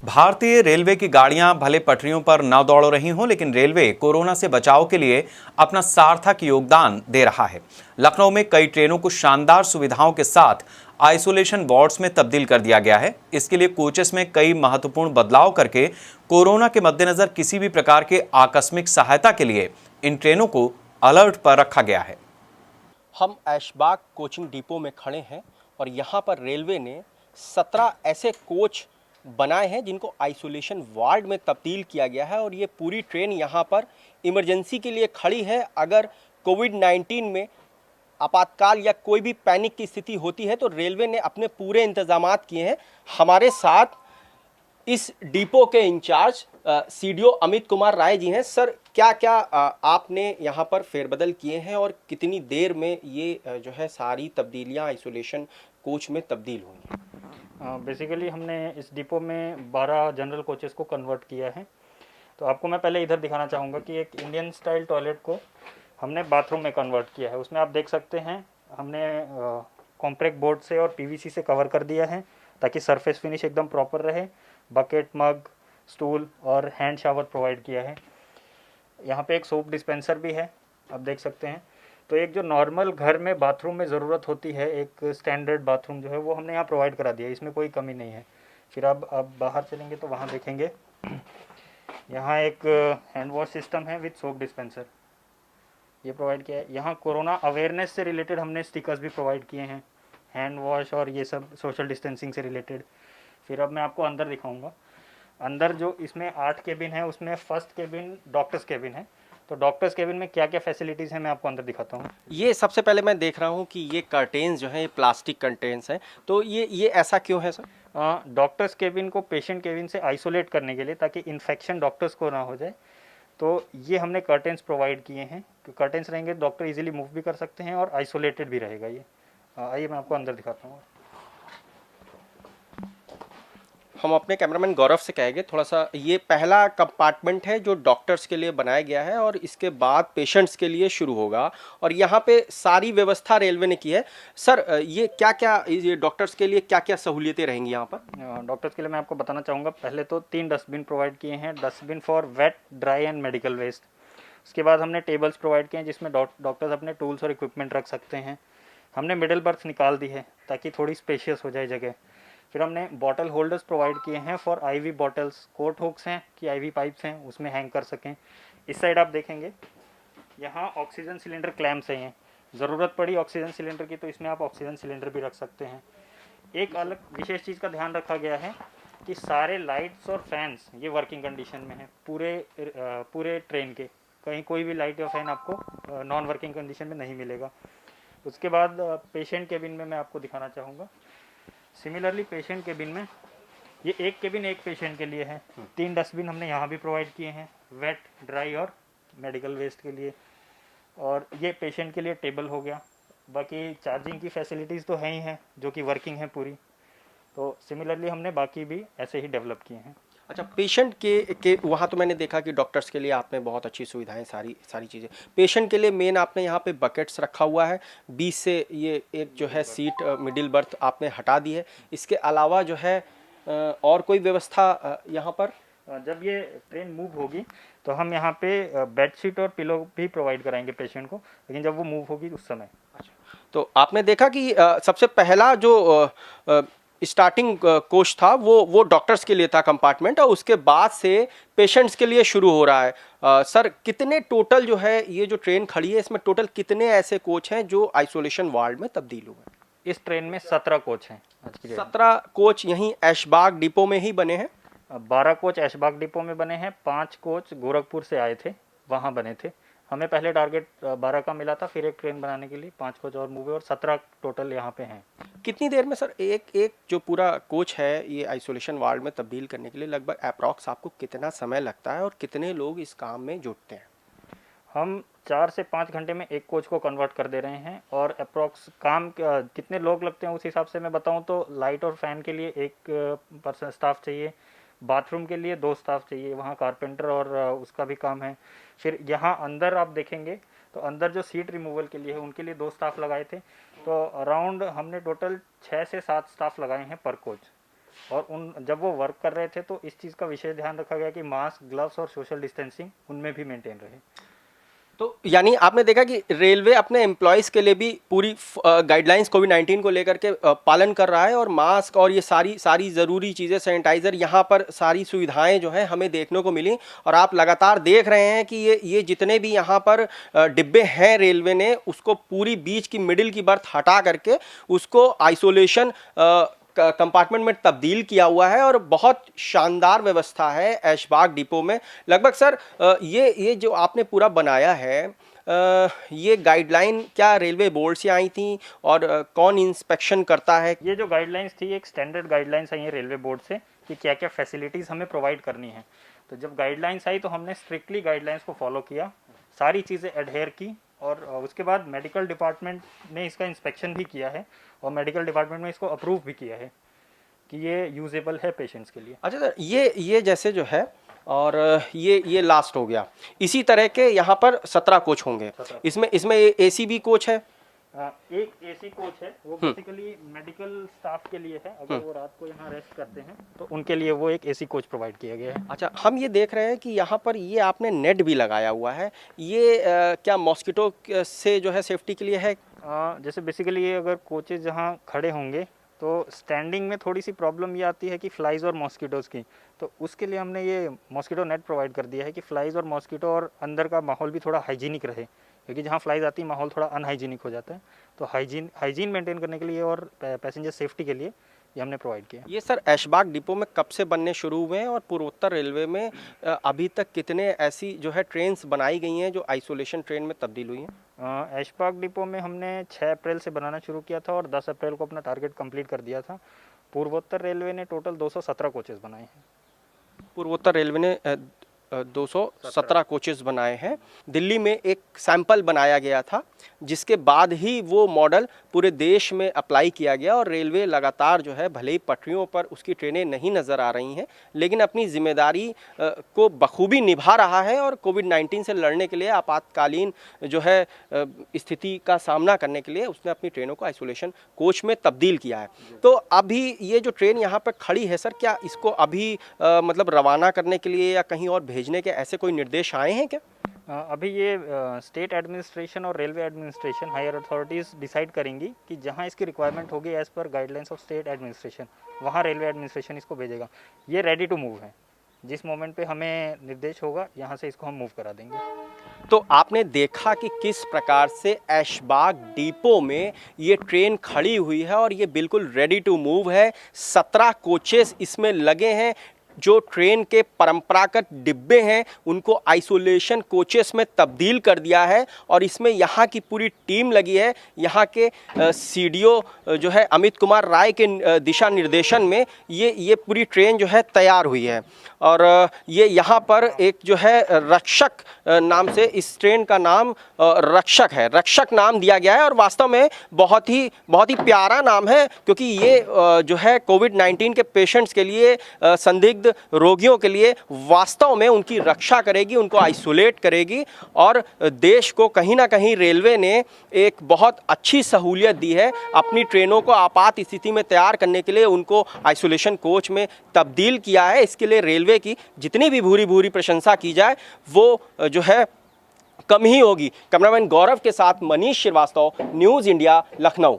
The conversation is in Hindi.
भारतीय रेलवे की गाड़ियां भले पटरियों पर न दौड़ रही हों, लेकिन रेलवे कोरोना से बचाव के लिए अपना सार्थक योगदान दे रहा है। लखनऊ में कई ट्रेनों को शानदार सुविधाओं के साथ आइसोलेशन वार्ड्स में तब्दील कर दिया गया है। इसके लिए कोचेस में कई महत्वपूर्ण बदलाव करके कोरोना के मद्देनजर किसी भी प्रकार के आकस्मिक सहायता के लिए इन ट्रेनों को अलर्ट पर रखा गया है। हम ऐशबाग कोचिंग डिपो में खड़े हैं और यहाँ पर रेलवे ने 17 ऐसे कोच बनाए हैं जिनको आइसोलेशन वार्ड में तब्दील किया गया है और ये पूरी ट्रेन यहाँ पर इमरजेंसी के लिए खड़ी है। अगर कोविड-19 में आपातकाल या कोई भी पैनिक की स्थिति होती है तो रेलवे ने अपने पूरे इंतजामात किए हैं। हमारे साथ इस डिपो के इंचार्ज सीडीओ अमित कुमार राय जी हैं। सर, क्या क्या आपने यहाँ पर फेरबदल किए हैं और कितनी देर में ये जो है सारी तब्दीलियाँ आइसोलेशन कोच में तब्दील हुई हैं? बेसिकली हमने इस डिपो में 12 जनरल कोचेस को कन्वर्ट किया है। तो आपको मैं पहले इधर दिखाना चाहूँगा कि एक इंडियन स्टाइल टॉयलेट को हमने बाथरूम में कन्वर्ट किया है। उसमें आप देख सकते हैं हमने कॉम्पैक्ट बोर्ड से और पीवीसी से कवर कर दिया है ताकि सरफेस फिनिश एकदम प्रॉपर रहे। बकेट, मग, स्टूल और हैंड शावर प्रोवाइड किया है। यहाँ पे एक सोप डिस्पेंसर भी है, आप देख सकते हैं। तो एक जो नॉर्मल घर में बाथरूम में ज़रूरत होती है, एक स्टैंडर्ड बाथरूम जो है वो हमने यहाँ प्रोवाइड करा दिया है, इसमें कोई कमी नहीं है। फिर आप बाहर चलेंगे तो वहाँ देखेंगे यहाँ एक हैंड वॉश सिस्टम है विद सोप डिस्पेंसर, ये प्रोवाइड किया है। यहाँ कोरोना अवेयरनेस से रिलेटेड हमने स्टिकर्स भी प्रोवाइड किए हैं, हैंड वॉश और ये सब सोशल डिस्टेंसिंग से रिलेटेड। फिर अब मैं आपको अंदर दिखाऊंगा। अंदर जो इसमें 8 केबिन है उसमें फर्स्ट केबिन डॉक्टर्स केबिन है। तो डॉक्टर्स केबिन में क्या क्या फैसिलिटीज़ हैं मैं आपको अंदर दिखाता हूँ। ये सबसे पहले मैं देख रहा हूँ कि ये कर्टेन्स जो हैं ये प्लास्टिक कर्टेन्स हैं, तो ये ऐसा क्यों है सर? डॉक्टर्स केबिन को पेशेंट केबिन से आइसोलेट करने के लिए, ताकि इन्फेक्शन डॉक्टर्स को ना हो जाए, तो ये हमने कर्टेन्स प्रोवाइड किए हैं। कर्टेन्स रहेंगे डॉक्टर इजीली मूव भी कर सकते हैं और आइसोलेटेड भी रहेगा ये। आइए मैं आपको अंदर दिखाता हूँ। हम अपने कैमरामैन गौरव से कहेंगे थोड़ा सा, ये पहला कंपार्टमेंट है जो डॉक्टर्स के लिए बनाया गया है और इसके बाद पेशेंट्स के लिए शुरू होगा और यहाँ पे सारी व्यवस्था रेलवे ने की है। सर, ये क्या क्या, ये डॉक्टर्स के लिए क्या क्या सहूलियतें रहेंगी यहाँ पर? डॉक्टर्स के लिए मैं आपको बताना चाहूँगा। पहले तो 3 डस्टबिन प्रोवाइड किए हैं, dustbin for wet, dry and medical waste. उसके बाद हमने टेबल्स प्रोवाइड किए हैं जिसमें डॉक्टर्स अपने टूल्स और इक्विपमेंट रख सकते हैं। हमने मिडिल बर्थ निकाल दी है ताकि थोड़ी स्पेशियस हो जाए जगह। फिर हमने बॉटल होल्डर्स प्रोवाइड किए हैं for IV bottles. Coat hooks हैं कि आईवी पाइप्स हैं उसमें हैंग कर सकें। इस साइड आप देखेंगे यहाँ ऑक्सीजन सिलेंडर क्लैम्प्स हैं। ज़रूरत पड़ी ऑक्सीजन सिलेंडर की तो इसमें आप ऑक्सीजन सिलेंडर भी रख सकते हैं। एक अलग विशेष चीज़ का ध्यान रखा गया है कि सारे लाइट्स और फैंस ये वर्किंग कंडीशन में है पूरे ट्रेन के। कहीं कोई भी लाइट या फैन आपको नॉन वर्किंग कंडीशन में नहीं मिलेगा। उसके बाद पेशेंट केबिन में मैं आपको दिखाना चाहूँगा। सिमिलरली पेशेंट केबिन में ये एक केबिन एक पेशेंट के लिए है। 3 डस्टबिन हमने यहाँ भी प्रोवाइड किए हैं, वेट, ड्राई और मेडिकल वेस्ट के लिए। और ये पेशेंट के लिए टेबल हो गया। बाकी चार्जिंग की फैसिलिटीज़ तो हैं ही हैं जो कि वर्किंग है पूरी। तो सिमिलरली हमने बाकी भी ऐसे ही डेवलप किए हैं। अच्छा, पेशेंट के वहाँ तो मैंने देखा कि डॉक्टर्स के लिए आपने बहुत अच्छी सुविधाएं, सारी चीज़ें। पेशेंट के लिए मेन आपने यहाँ पे बकेट्स रखा हुआ है, बीच से ये एक जो है सीट मिडिल बर्थ आपने हटा दी है। इसके अलावा जो है और कोई व्यवस्था यहाँ पर? जब ये ट्रेन मूव होगी तो हम यहाँ पे बेडशीट और पिलो भी प्रोवाइड कराएंगे पेशेंट को, लेकिन जब वो मूव होगी उस समय। तो आपने देखा कि सबसे पहला जो स्टार्टिंग कोच था वो डॉक्टर्स के लिए था कंपार्टमेंट, और उसके बाद से पेशेंट्स के लिए शुरू हो रहा है। सर, कितने टोटल जो है ये जो ट्रेन खड़ी है इसमें टोटल कितने ऐसे कोच हैं जो आइसोलेशन वार्ड में तब्दील हुए? इस ट्रेन में 17 कोच हैं। 17 कोच यहीं ऐशबाग डिपो में ही बने हैं? 12 कोच ऐशबाग डिपो में बने हैं, 5 कोच गोरखपुर से आए थे, वहाँ बने थे। हमें पहले टारगेट 12 का मिला था, फिर एक ट्रेन बनाने के लिए 5 कोच और मूव हुए और 17 टोटल यहाँ पे हैं। कितनी देर में सर एक जो पूरा कोच है ये आइसोलेशन वार्ड में तब्दील करने के लिए लगभग अप्रॉक्स आपको कितना समय लगता है और कितने लोग इस काम में जुटते हैं? हम 4 से 5 घंटे में एक कोच को कन्वर्ट कर दे रहे हैं। और अप्रॉक्स काम कितने लोग लगते हैं उस हिसाब से मैं बताऊं तो लाइट और फैन के लिए 1 पर्सन स्टाफ चाहिए, बाथरूम के लिए 2 स्टाफ चाहिए, वहाँ कारपेंटर और उसका भी काम है। फिर यहाँ अंदर आप देखेंगे तो अंदर जो सीट रिमूवल के लिए है उनके लिए 2 स्टाफ लगाए थे। तो अराउंड हमने टोटल 6 से 7 स्टाफ लगाए हैं पर कोच। और जब वो वर्क कर रहे थे तो इस चीज़ का विशेष ध्यान रखा गया कि मास्क, ग्लव्स और सोशल डिस्टेंसिंग उनमें भी मेंटेन रहे। तो यानी आपने देखा कि रेलवे अपने एम्प्लॉयज़ के लिए भी पूरी गाइडलाइंस कोविड-19 को लेकर के पालन कर रहा है, और मास्क और ये सारी ज़रूरी चीज़ें, सैनिटाइज़र, यहाँ पर सारी सुविधाएं जो हैं हमें देखने को मिली। और आप लगातार देख रहे हैं कि ये जितने भी यहाँ पर डिब्बे हैं, रेलवे ने उसको पूरी बीच की मिडिल की बर्थ हटा करके उसको आइसोलेशन कंपार्टमेंट में तब्दील किया हुआ है, और बहुत शानदार व्यवस्था है ऐशबाग डिपो में। लगभग सर ये जो आपने पूरा बनाया है, ये गाइडलाइन क्या रेलवे बोर्ड से आई थी, और कौन इंस्पेक्शन करता है? ये जो गाइडलाइंस थी एक स्टैंडर्ड गाइडलाइंस आई है रेलवे बोर्ड से कि क्या क्या फैसिलिटीज़ हमें प्रोवाइड करनी है। तो जब गाइडलाइंस आई तो हमने स्ट्रिक्टली गाइडलाइंस को फॉलो किया, सारी चीज़ें एडहेयर की, और उसके बाद मेडिकल डिपार्टमेंट ने इसका इंस्पेक्शन भी किया है और मेडिकल डिपार्टमेंट में इसको अप्रूव भी किया है कि ये यूजेबल है पेशेंट्स के लिए। अच्छा सर, ये जैसे जो है, और ये लास्ट हो गया, इसी तरह के यहाँ पर 17 कोच होंगे। इसमें एसी भी कोच है? एक एसी कोच है, वो बेसिकली मेडिकल स्टाफ के लिए है, अगर वो रात को यहाँ रेस्ट करते हैं तो उनके लिए वो एक एसी कोच प्रोवाइड किया गया है। अच्छा, हम ये देख रहे हैं कि यहाँ पर ये आपने नेट भी लगाया हुआ है, ये क्या मॉस्किटो से जो है सेफ्टी के लिए है? जैसे बेसिकली ये अगर कोचेज जहाँ खड़े होंगे तो स्टैंडिंग में थोड़ी सी प्रॉब्लम ये आती है कि फ्लाइज और मॉस्किटोज़ की, तो उसके लिए हमने ये मॉस्किटो नेट प्रोवाइड कर दिया है कि फ्लाइज और मॉस्किटो और अंदर का माहौल भी थोड़ा हाइजीनिक रहे, क्योंकि जहाँ फ्लाइज आती है माहौल थोड़ा अनहाइजीनिक हो जाता है। तो हाइजीन मेंटेन करने के लिए और पैसेंजर सेफ्टी के लिए ये हमने प्रोवाइड किया। ये सर ऐशबाग डिपो में कब से बनने शुरू हुए हैं, और पूर्वोत्तर रेलवे में अभी तक कितने ऐसी जो है ट्रेन्स बनाई गई हैं जो आइसोलेशन ट्रेन में तब्दील हुई हैं? ऐशबाग डिपो में हमने 6 अप्रैल से बनाना शुरू किया था और 10 अप्रैल को अपना टारगेट कंप्लीट कर दिया था। पूर्वोत्तर रेलवे ने टोटल 217 कोचेज़ बनाए हैं। पूर्वोत्तर रेलवे ने 217 कोचेस बनाए हैं। दिल्ली में एक सैंपल बनाया गया था, जिसके बाद ही वो मॉडल पूरे देश में अप्लाई किया गया, और रेलवे लगातार जो है, भले ही पटरियों पर उसकी ट्रेनें नहीं नज़र आ रही हैं, लेकिन अपनी जिम्मेदारी को बखूबी निभा रहा है, और कोविड-19 से लड़ने के लिए, आपातकालीन जो है स्थिति का सामना करने के लिए उसने अपनी ट्रेनों को आइसोलेशन कोच में तब्दील किया है। तो अभी ये जो ट्रेन यहाँ पर खड़ी है सर, क्या इसको अभी मतलब रवाना करने के लिए या कहीं और भेजने के ऐसे कोई निर्देश आए हैं क्या? अभी ये स्टेट एडमिनिस्ट्रेशन और railway administration higher authorities decide करेंगी कि जहां इसकी रिक्वायरमेंट होगी as per guidelines of state administration, वहां रेलवे एडमिनिस्ट्रेशन इसको भेजेगा। ये रेडी टू मूव है, जिस मोमेंट पे हमें निर्देश होगा यहाँ से इसको हम मूव करा देंगे। तो आपने देखा कि किस प्रकार से ऐशबाग डिपो में ये ट्रेन खड़ी हुई है, और ये बिल्कुल रेडी टू मूव है। 17 कोचेस इसमें लगे हैं। जो ट्रेन के परंपरागत डिब्बे हैं उनको आइसोलेशन कोचेस में तब्दील कर दिया है, और इसमें यहाँ की पूरी टीम लगी है। यहाँ के सीडीओ जो है अमित कुमार राय के दिशा निर्देशन में ये पूरी ट्रेन जो है तैयार हुई है। और ये यहाँ पर एक जो है रक्षक नाम से इस ट्रेन का नाम रक्षक है, रक्षक नाम दिया गया है, और वास्तव में बहुत ही प्यारा नाम है, क्योंकि ये जो है कोविड-19 के पेशेंट्स के लिए, संदिग्ध रोगियों के लिए वास्तव में उनकी रक्षा करेगी, उनको आइसोलेट करेगी। और देश को कहीं ना कहीं रेलवे ने एक बहुत अच्छी सहूलियत दी है। अपनी ट्रेनों को आपात स्थिति में तैयार करने के लिए उनको आइसोलेशन कोच में तब्दील किया है। इसके लिए रेलवे की जितनी भी भूरी प्रशंसा की जाए वो जो है कम ही होगी। कैमरामैन गौरव के साथ मनीष श्रीवास्तव, न्यूज़ इंडिया, लखनऊ।